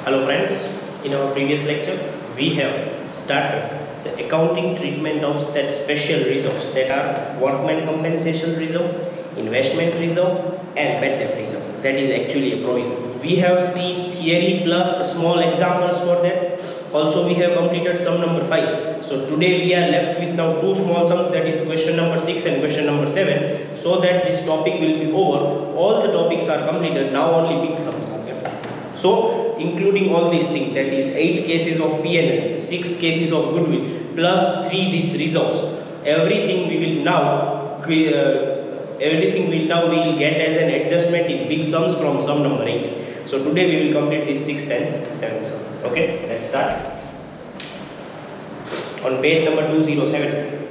Hello friends, in our previous lecture we have started the accounting treatment of that special reserves that are workman compensation reserve, investment reserve and bad debt reserve. That is actually a provision. We have seen theory plus small examples for that. Also we have completed sum number 5. So today we are left with now two small sums, that is question number 6 and question number 7. So that this topic will be over. All the topics are completed, now only big sums are left. So including all these things, that is 8 cases of P&L, 6 cases of goodwill plus 3 these reserves, everything we will now we will get as an adjustment in big sums from sum number 8. So today we will complete this 6th and 7th sum. Okay, let's start. On page number 207,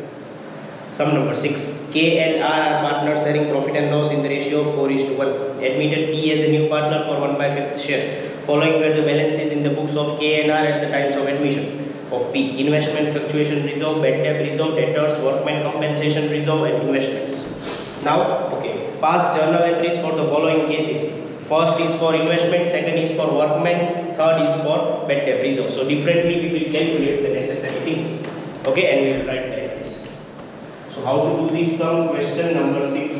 sum number 6. K and R are partners sharing profit and loss in the ratio of 4:1. Admitted P as a new partner for 1/5 share. Following were the balances in the books of K and R at the times of admission of P: investment fluctuation reserve, bad debt reserve, debtors, workman compensation reserve and investments. Now, okay, past journal entries for the following cases. First is for investment, second is for workman, third is for bad debt reserve. So differently we will calculate the necessary things. Okay, and we will write the entries. So how to do this sum? Question number 6.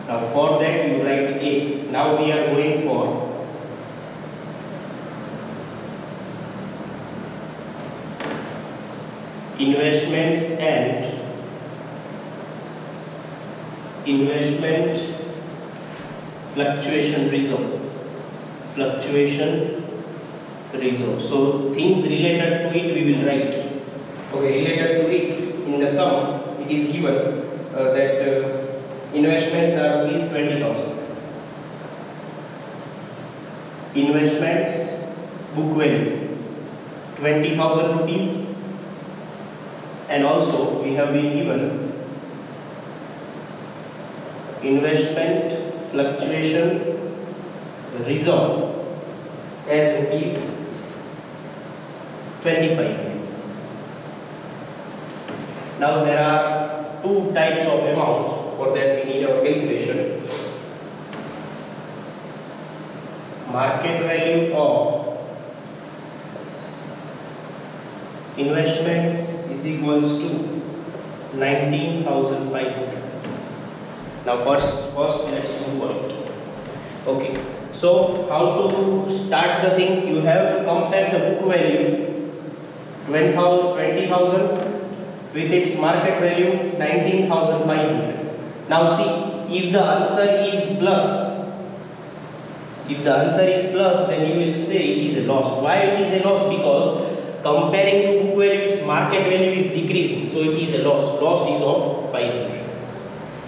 Now for that you write A. Now we are going for investments and investment fluctuation reserve. So things related to it we will write. Okay, related to it in the sum it is given that investments are rupees 20,000. Investments book value 20,000 rupees, and also we have been given investment fluctuation reserve as rupees 25. Now there are two types of amounts. For that we need our calculation. Market value of investments is equals to 19,500. Now first let's move for it. Okay, so how to start the thing? You have to compare the book value 20,000 with its market value 19,500. Now see, if the answer is plus, then you will say it is a loss. Why it is a loss? Because comparing to book value, its market value is decreasing, so it is a loss. Loss is of 500.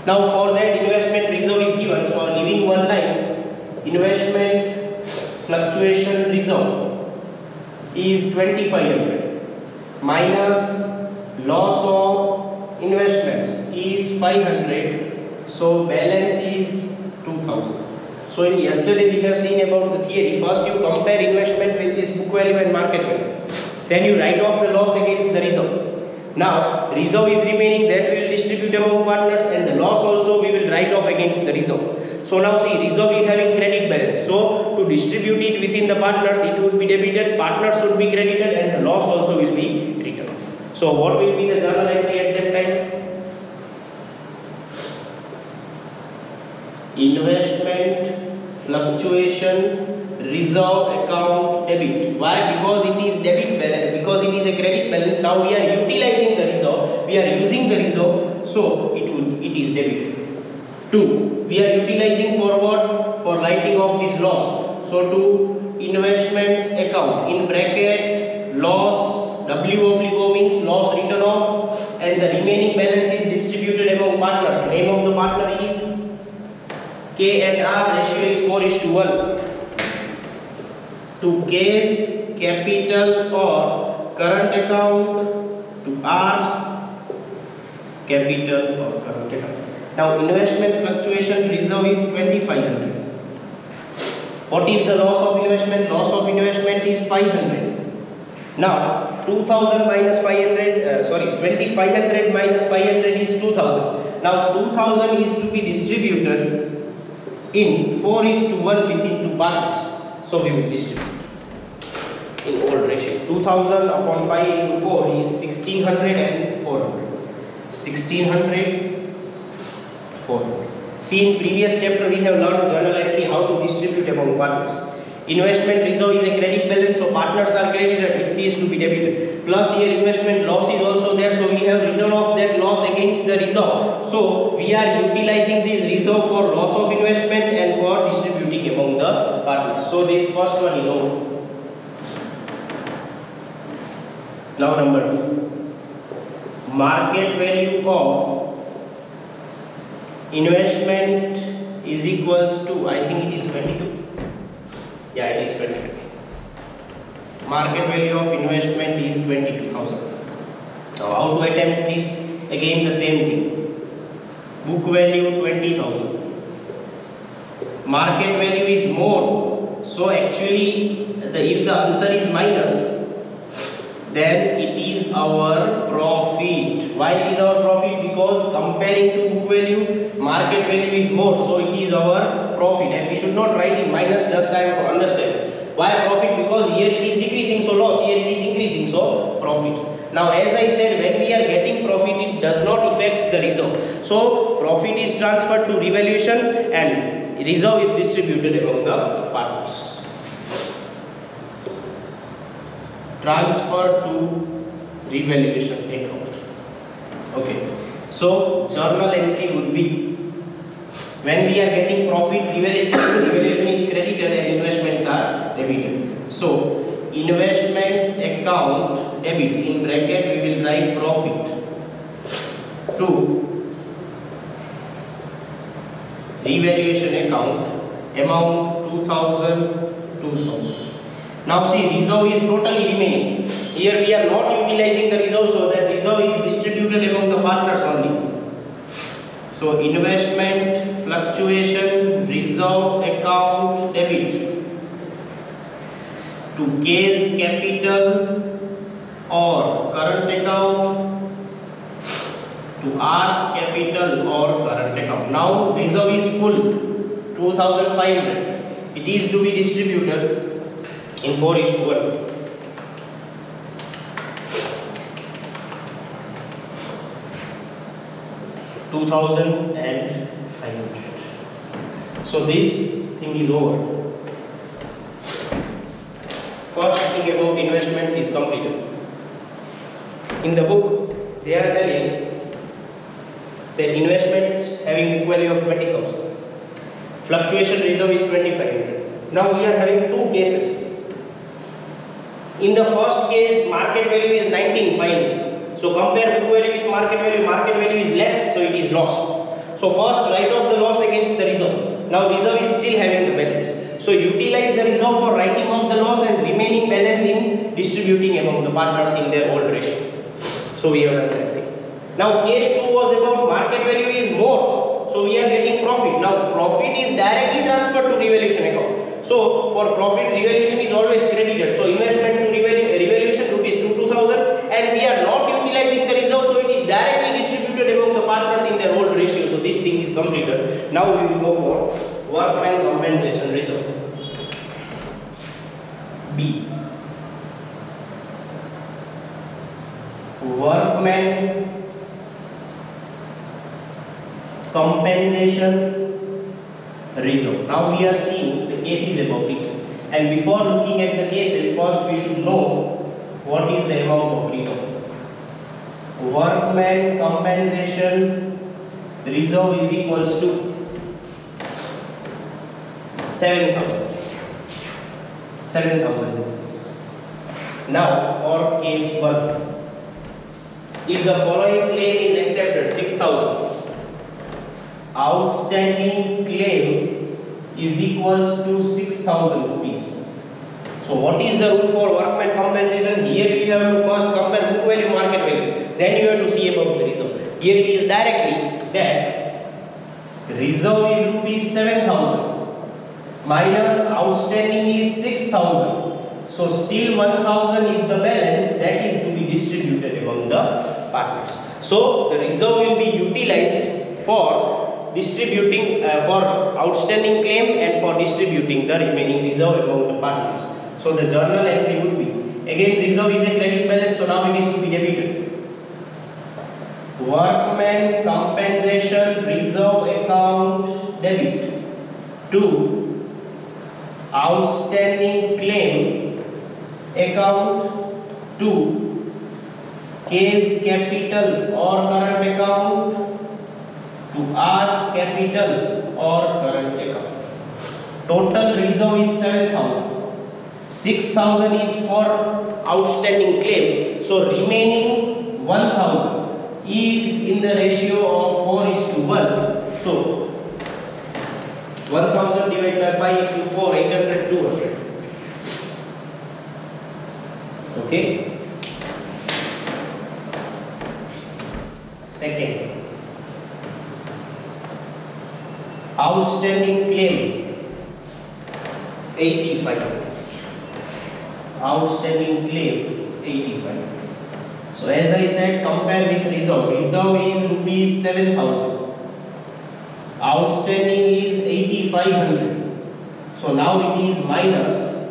Now for that investment reserve is given, so leaving one line, investment fluctuation reserve is 2,500 minus loss of investments is 500, so balance is 2,000. So in yesterday we have seen about the theory. First you compare investment with this book value and market value, then you write off the loss against the reserve. Now reserve is remaining, that we will distribute among partners, and the loss also we will write off against the reserve. So now see, reserve is having credit balance, so to distribute it within the partners it would be debited, partners would be credited, and the loss also will be written off. So what will be the journal entry at that time? Investment fluctuation reserve account debit. Why? Because it is debit balance, because it is a credit balance. Now we are utilizing the reserve, we are using the reserve, so it is debited. 2. We are utilizing for what? For writing off this loss. So to investments account, in bracket loss, W means loss written off, and the remaining balance is distributed among partners. Name of the partner is K and R, ratio is 4:1. To K's capital or current account, to R's capital or current account. Now investment fluctuation reserve is 2,500. What is the loss of investment? Loss of investment is 500. Now 2,000 minus 500, 2,500 minus 500 is 2,000. Now 2,000 is to be distributed in 4:1 within two partners. So we will distribute in old ratio. 2000 upon 5 into 4 is 1600 and 400. 1600, 400. See, in previous chapter we have learned journal entry, how to distribute among partners. Investment reserve is a credit balance, so partners are credited, it is to be debited. Plus here investment loss is also there, so we have written off that loss against the reserve. So we are utilizing this reserve for loss of investment and for distributing among the partners. So this first one is over. Now number 2. Market value of investment is equals to, I think it is 22. Yeah, it is 22. Market value of investment is 22,000. Now how to attempt this? Again the same thing. Book value 20,000. Market value is more. So actually, if the answer is minus, then it is our profit. Why it is our profit? Because comparing to book value, market value is more, so it is our profit, and we should not write in minus, just time for understand. Why profit? Because here it is decreasing, so loss, here it is increasing, so profit. Now as I said, when we are getting profit, it does not affect the reserve. So profit is transferred to revaluation and reserve is distributed among the partners. Transfer to revaluation account. Okay, so journal entry would be, when we are getting profit, revaluation is credited and investments are debited. So investments account debit, in bracket we will write profit, to revaluation account, amount 2000. Now see, reserve is totally remaining. Here we are not utilizing the reserve, so that reserve is distributed among the partners only. So investment fluctuation reserve account debit to K's capital or current account to R's capital or current account. Now reserve is full, 2500. It is to be distributed in 4:1. 2,500. So this thing is over. First thing about investments is completed. In the book, they are telling that investments having book value of 20,000. Fluctuation reserve is 2,500. Now we are having two cases. In the first case, market value is 19,500. So compare book value with market value is less, so it is loss. So first write off the loss against the reserve. Now reserve is still having the balance. So utilize the reserve for writing off the loss and remaining balance in distributing among the partners in their old ratio. So we have done that thing. Now case 2 was about market value is more. So we are getting profit. Now profit is directly transferred to revaluation account. So for profit, revaluation is always credited. So investment to revaluation rupees 2,000, and we are not utilizing the reserve, so it is directly distributed among the partners in their old ratio. So this thing is completed. Now we will go for workman compensation reserve. B. Workman compensation reserve. Now we are seeing the cases about it, and before looking at the cases, first we should know what is the amount of reserve. Workman compensation reserve is equals to 7,000 rupees. Now for case 1, if the following claim is accepted, 6,000, outstanding claim is equals to 6,000 rupees. So what is the rule for workman compensation? Here we have to first compare book value, market value. Then you have to see about the reserve. Here it is directly that reserve is rupees 7,000 minus outstanding is 6,000. So still 1,000 is the balance that is to be distributed among the partners. So the reserve will be utilized for distributing for outstanding claim and for distributing the remaining reserve among the partners. So the journal entry would be, again reserve is a credit balance, so now it is to be debited. Workman compensation reserve account debit to outstanding claim account to case capital or current account to R's capital or current account. Total reserve is 7,000. 6,000 is for outstanding claim, so remaining 1,000 is in the ratio of 4:1. So 1,000 divided by 5 into 4, 800, 200. Okay. Second, outstanding claim 85. Outstanding claim 85. So as I said, compare with reserve. Reserve is rupees 7,000. Outstanding is 8,500. So now it is minus,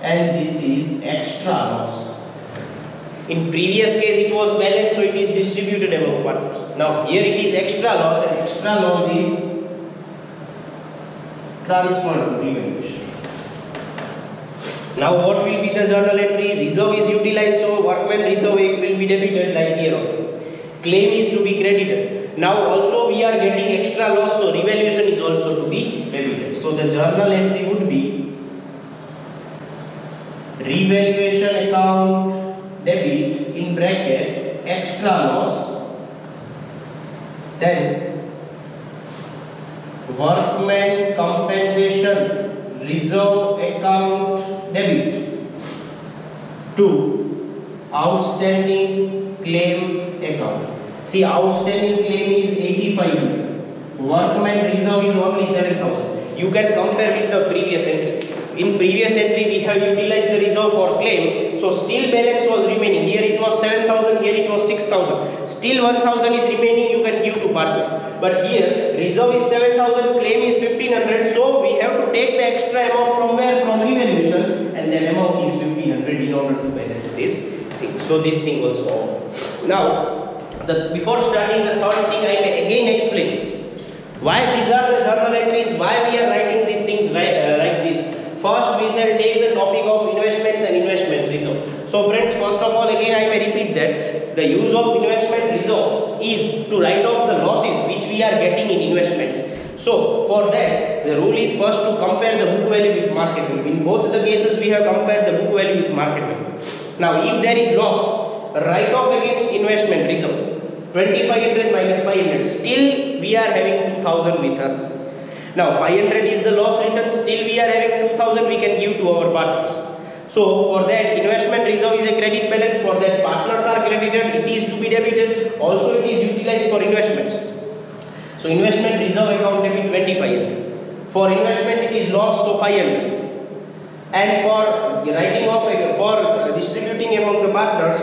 and this is extra loss. In previous case it was balanced, so it is distributed among partners. Now here it is extra loss, and extra loss is transferred to revaluation. Now what will be the journal entry? Reserve is utilized, so workman reserve will be debited like here on. Claim is to be credited. Now also we are getting extra loss, so revaluation is also to be debited. So the journal entry would be revaluation account debit in bracket extra loss, then workman compensation reserve account debit to outstanding claim account. See, outstanding claim is 85. Workman reserve is only 7,000. You can compare with the previous entry. In previous entry we have utilized the reserve for claim, so still balance was remaining. Here it was 7,000, here it was 6,000. Still 1,000 is remaining, you can give to partners. But here reserve is 7,000, claim is 1,500, so we have to take the extra amount from where? From revaluation, and that amount is 1,500 in order to balance this thing. So this thing was solved. Now, before starting the third thing, I may again explain why these are the journal entries, why we are writing these things like this. First, we shall take the topic of investments and investment reserve. So friends, first of all, again I may repeat that the use of investment reserve is to write off the losses which we are getting in investments. So for that, the rule is first to compare the book value with market value. In both the cases, we have compared the book value with market value. Now, if there is loss, write off against investment reserve. 2,500 minus 500. Still, we are having 2,000 with us. Now 500 is the loss return, still we are having 2,000 we can give to our partners. So for that, investment reserve is a credit balance. For that, partners are credited, it is to be debited. Also it is utilized for investments. So investment reserve account debit 2,500. For investment it is loss, so 500. And for writing off, for distributing among the partners,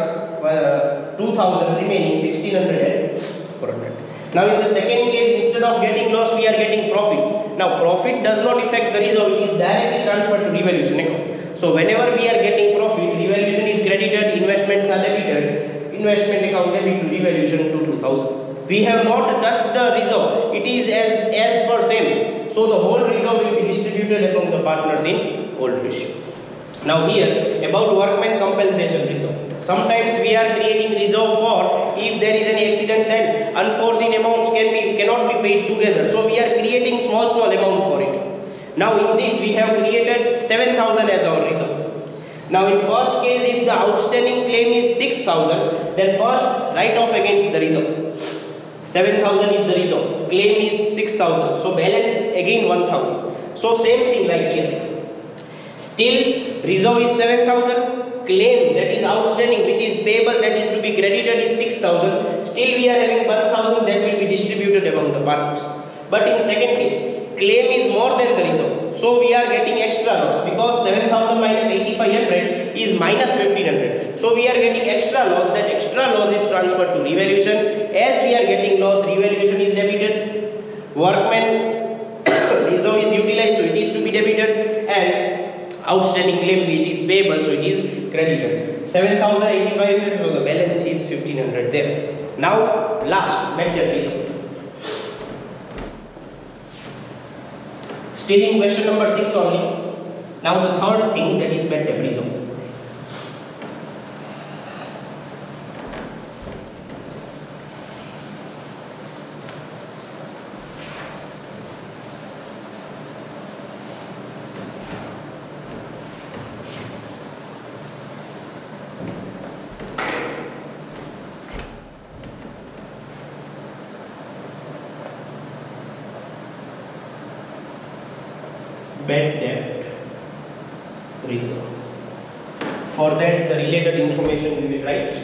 2,000 remaining, 1,600 and 400. Now in the second case, instead of getting loss, we are getting profit. Now profit does not affect the reserve, it is directly transferred to revaluation account. So whenever we are getting profit, revaluation is credited, investments are debited, investment account debit to revaluation to 2,000. We have not touched the reserve, it is as per same. So the whole reserve will be distributed among the partners in old ratio. Now here, about workman compensation reserve. Sometimes we are creating reserve for if there is any accident, then unforeseen amounts cannot be paid together. So we are creating small amount for it. Now in this we have created 7,000 as our reserve. Now in first case, if the outstanding claim is 6,000, then first write off against the reserve. 7,000 is the reserve, claim is 6,000, so balance again 1,000. So same thing like here. Still reserve is 7,000, claim that is outstanding which is payable that is to be credited is 6,000. Still we are having 1,000 that will be distributed among the partners. But in second case, claim is more than the reserve, so we are getting extra loss because 7,000 minus 8,500 is minus 1,500. So we are getting extra loss. That extra loss is transferred to revaluation. As we are getting loss, revaluation is debited. Workman reserve is utilized, so it is to be debited, and outstanding claim it is payable, so it is credited. 7,800, so the balance is 1,500 there. Now last, bad debt reserve. Still in question number 6 only. Now the third thing, that is bad debt reserve. Bad debt reserve. For that, the related information we will write.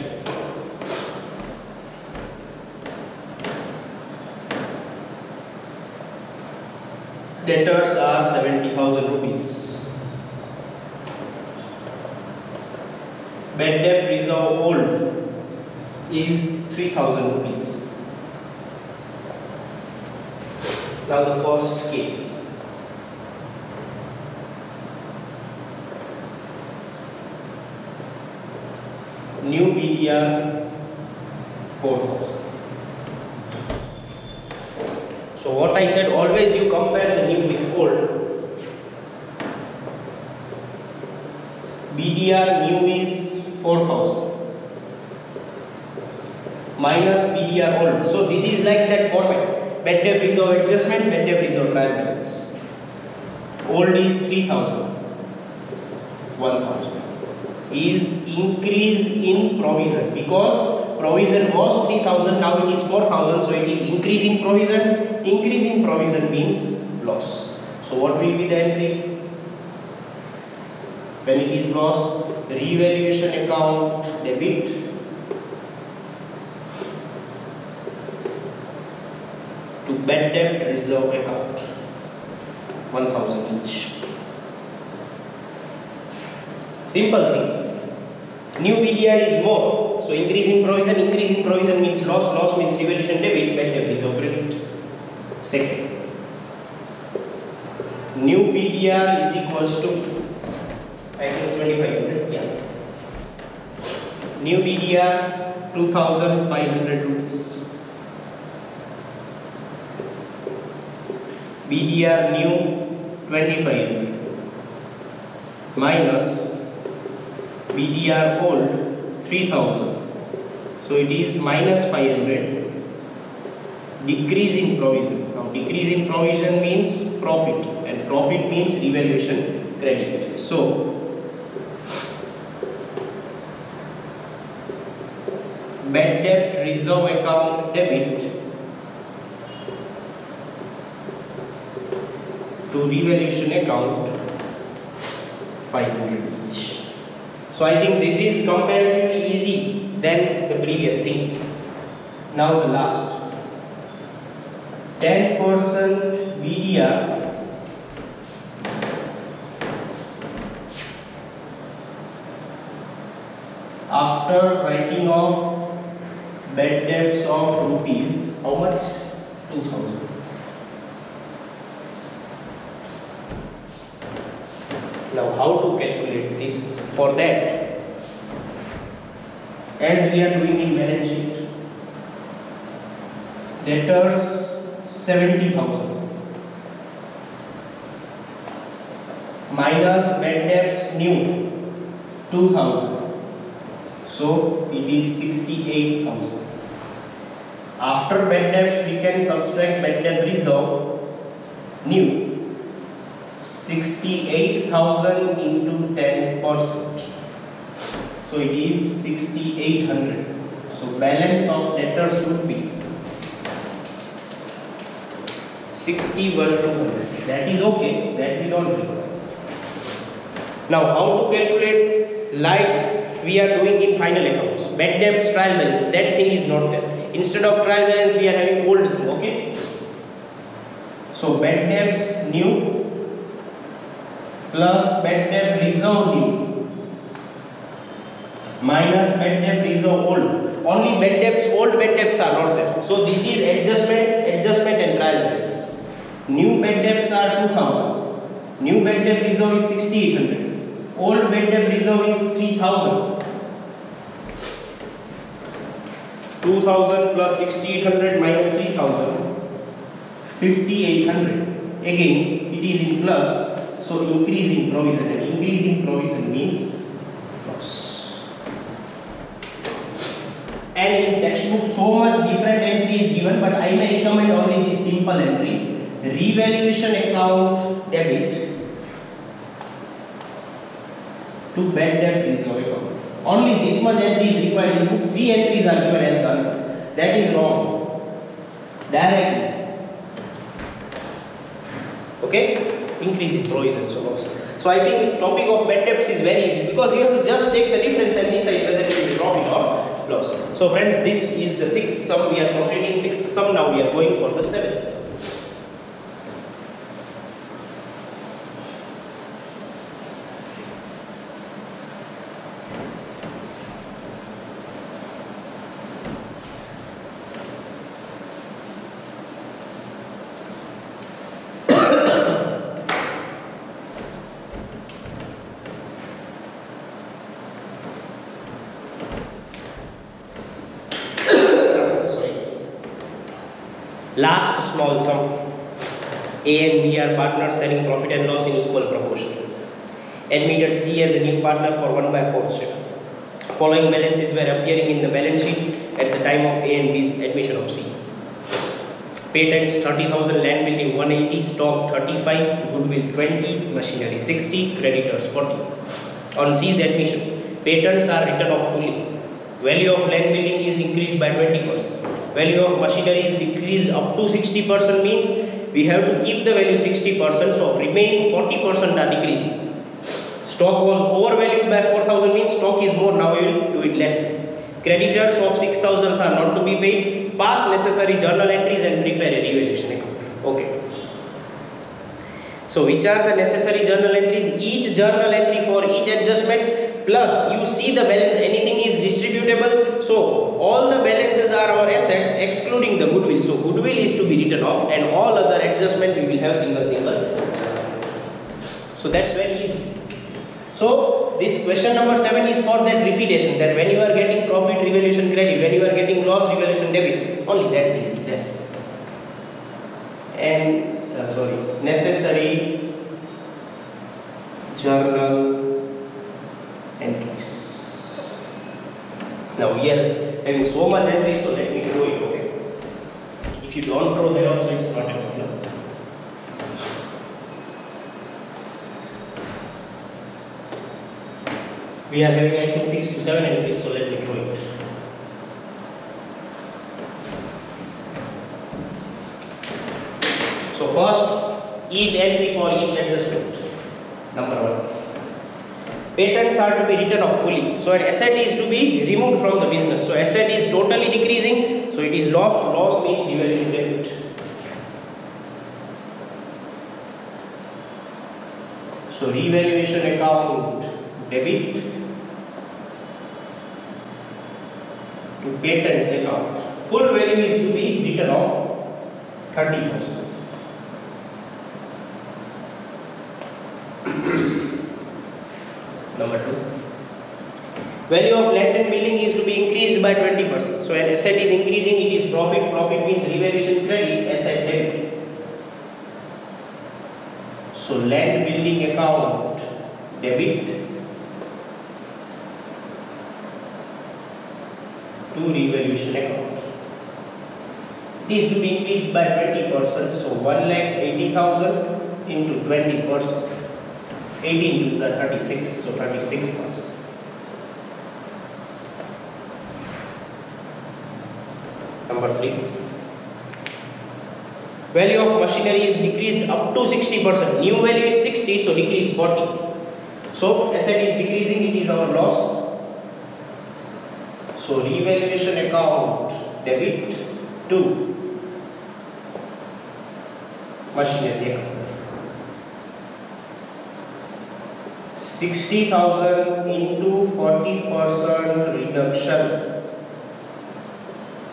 Debtors are 70,000 rupees. Bad debt reserve old is 3,000 rupees. Now the first case. New BDR 4,000. So what I said, always you compare the new with old. BDR new is 4,000 minus BDR old. So this is like that format: bad debt reserve adjustment, bad debt reserve trial balance. Old is 3,000, 1,000 is increase in provision, because provision was 3,000, now it is 4,000, so it is increase in provision. Increase in provision means loss. So what will be the entry when it is loss? Revaluation account debit to bad debt reserve account, 1,000 each. Simple thing. New BDR is more, so increase in provision means loss means revaluation debit, bad debt reserve credit. Second, new BDR is equals to, I think 2,500, yeah. New BDR 2,500 rupees. BDR new 2,500 minus BDR old 3,000, so it is minus 500. Decrease in provision. Now decrease in provision means profit, and profit means revaluation credit. So bad debt reserve account debit to revaluation account 500 each. So I think this is comparatively easy than the previous thing. Now the last, 10% BDR after writing off bad debts of rupees, how much? 2,000. Now how to calculate this? For that, as we are doing in balance sheet, debtors 70,000 minus bad debts new 2,000, so it is 68,000. After bad debts we can subtract bad debt reserve new, 68,000 into 10%, so it is 6,800. So balance of debtors would be 61,200. That is okay, that we don't require. Now how to calculate, like we are doing in final accounts, bad debts trial balance, that thing is not there. Instead of trial balance we are having old thing, okay? So bad debts new plus bad debt reserve new minus bad debt reserve old. Only bad debts, old bad debts are not there. So this is adjustment and trial balance. New bad debts are 2000. New bad debt reserve is 6800. Old bad debt reserve is 3000. 2000 plus 6800 minus 3000, 5800. Again, it is in plus, so increase in provision. And increase in provision means loss. And in textbook, so much different entry is given, but I may recommend only this simple entry. Revaluation account debit to bad debt reserve account. Only this much entry is required. In book 3 entries are given as the answer. That is wrong. Directly. Okay? Increase in provision. So I think this topic of bad debts is very easy because you have to just take the difference and decide whether it is profit or loss. So friends, this is the 6th sum. We are completing 6th sum. Now we are going for the 7th sum. Last small sum. A and B are partners selling profit and loss in equal proportion. Admitted C as a new partner for 1/4 share. Following balances were appearing in the balance sheet at the time of A and B's admission of C. Patents 30,000, land building 180, stock 35, goodwill 20, machinery 60, creditors 40. On C's admission, patents are written off fully. Value of land building is increased by 20%. Value of machinery is decreased up to 60%, means we have to keep the value 60%, so remaining 40% are decreasing. Stock was overvalued by 4,000, means stock is more, now we will do it less. Creditors of 6,000 are not to be paid. Pass necessary journal entries and prepare a revaluation account. Okay. So which are the necessary journal entries? Each journal entry for each adjustment, plus you see the balance, anything is distributable. So all the balances are our assets excluding the goodwill. So goodwill is to be written off and all other adjustment we will have single. So that's very easy. So this question number 7 is for that repetition, that when you are getting profit, revaluation credit, when you are getting loss, revaluation debit, only that thing is there. And necessary journal entries. Now we are having so much entries, so let me draw it. Okay, if you don't draw there also it's not a problem. We are having, I think, 6 to 7 entries, so let me draw it. So first, each entry for each adjustment. Number 1. Patents are to be written off fully. So an asset is to be removed from the business. So asset is totally decreasing. So it is loss. Loss means revaluation debit. So revaluation account debit to patents account. Full value is to be written off 30,000. Number 2. Value of land and building is to be increased by 20%. So an asset is increasing, it is profit. Profit means revaluation credit, asset debit. So land building account debit to revaluation account. It is to be increased by 20%. So 1,80,000 into 20%. 18 2s are 36, so 36,000. Number 3. Value of machinery is decreased up to 60%. New value is 60, so decrease 40. So asset is decreasing, it is our loss. So revaluation account debit to machinery account. 60,000 into 40% reduction,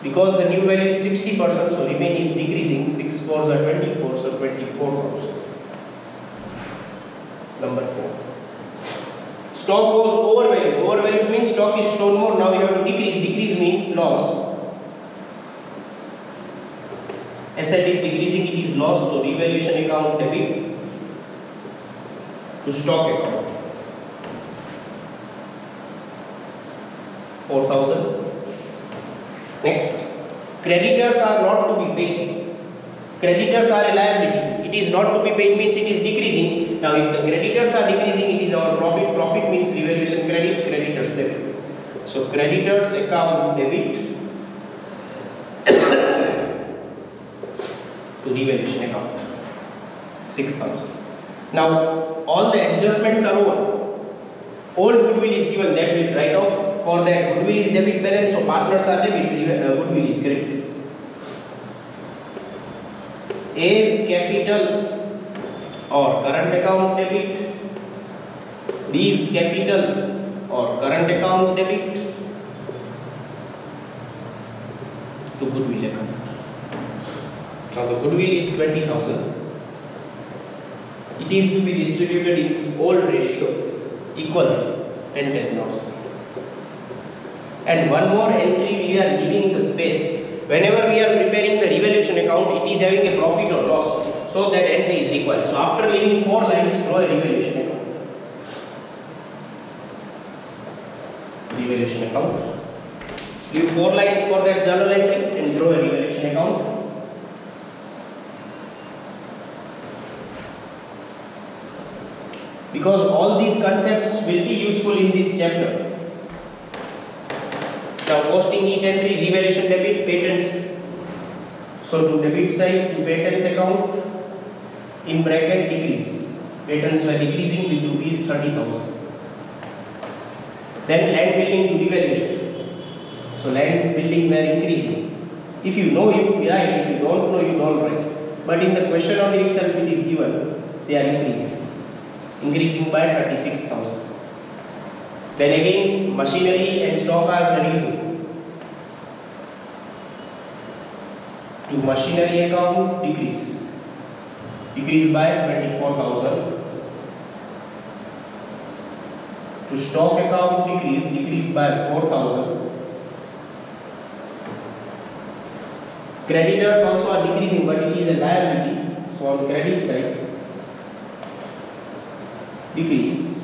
because the new value is 60%, so remain is decreasing. 6 4s are 24, so 24,000. Number 4. Stock was overvalued. Overvalued means stock is shown more. Now you have to decrease. Decrease means loss. Asset is decreasing, it is loss. So revaluation account debit to stock account. 4,000. Next, creditors are not to be paid. Creditors are a liability. It is not to be paid means it is decreasing. Now if the creditors are decreasing, it is our profit. Profit means revaluation credit, creditors debit. So creditors account debit to revaluation account. 6,000. Now all the adjustments are over. All goodwill is given, that will write off. For that, goodwill is debit balance, so partners are debit, goodwill is credit. A's capital or current account debit, B's capital or current account debit to goodwill account. Now the goodwill is 20,000. It is to be distributed in old ratio equal and 10,000. And one more entry we are giving the space. Whenever we are preparing the revaluation account, it is having a profit or loss. So that entry is required. So after leaving 4 lines, draw a revaluation account. Revaluation account. Leave 4 lines for that journal entry and draw a revaluation account. Because all these concepts will be useful in this chapter. Now posting each entry, revaluation debit, patents. So to debit side, to patents account, in bracket decrease. Patents were decreasing with rupees 30,000. Then land building to revaluation. So land building were increasing. If you know, you write. If you don't know, you don't write. But in the question only itself it is given, they are increasing. Increasing by 36,000. Then again machinery and stock are reducing. To machinery account decrease. Decrease by 24,000. To stock account decrease. Decrease by 4,000. Creditors also are decreasing, but it is a liability. So on credit side decrease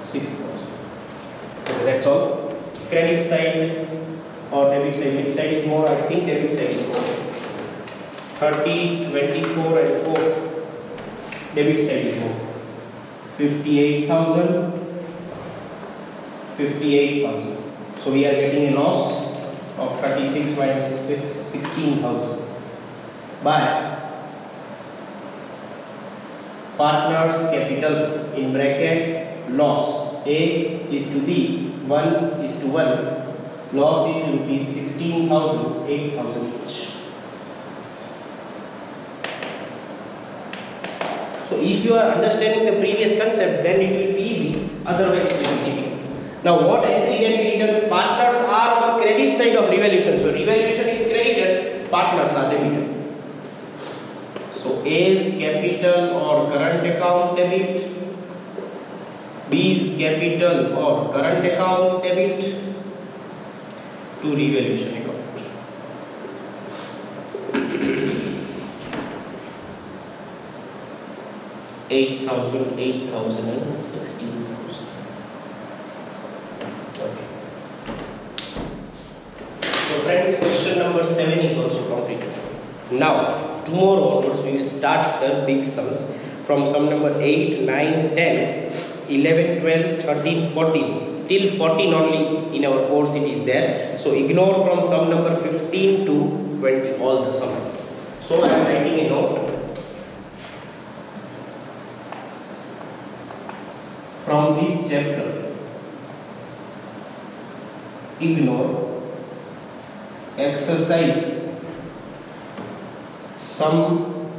6,000. Okay, that's all. Credit side or debit side. Which side is more? I think debit side is more. 30, 24 and 4. Debit side is more. 58,000. 58,000. So we are getting a loss of 36 minus 6, 16,000 by partners capital in bracket loss. A is to B, 1 is to 1. Loss is rupees 16,000, 8,000 each. So if you are understanding the previous concept, then it will be easy. Otherwise it will be difficult. Now what entry can be written? Partners are on credit side of revaluation. So revaluation is credited, partners are debited. So A's capital or current account debit, B's capital or current account debit to revaluation account. $8,000, $8,000 and $16,000. Okay. So friends, question number 7 is also completed. Now, tomorrow onwards we will start the big sums from sum number 8, 9, 10, 11, 12, 13, 14. Till 14 only in our course it is there. So ignore from sum number 15 to 20 all the sums. So I am writing a note. From this chapter, ignore exercise sum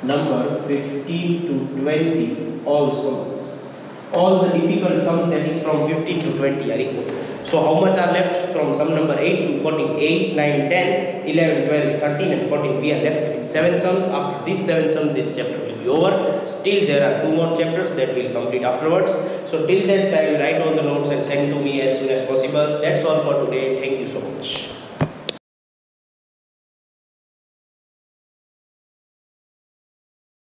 number 15 to 20 all sums. All the difficult sums, that is from 15 to 20 are equal. So how much are left from sum number 8 to 14? 8, 9, 10, 11, 12, 13 and 14, we are left with 7 sums. After these 7 sums, this chapter will be over. Still there are 2 more chapters that will complete afterwards. So till that time, write all the notes and send to me as soon as possible. That's all for today. Thank you so much.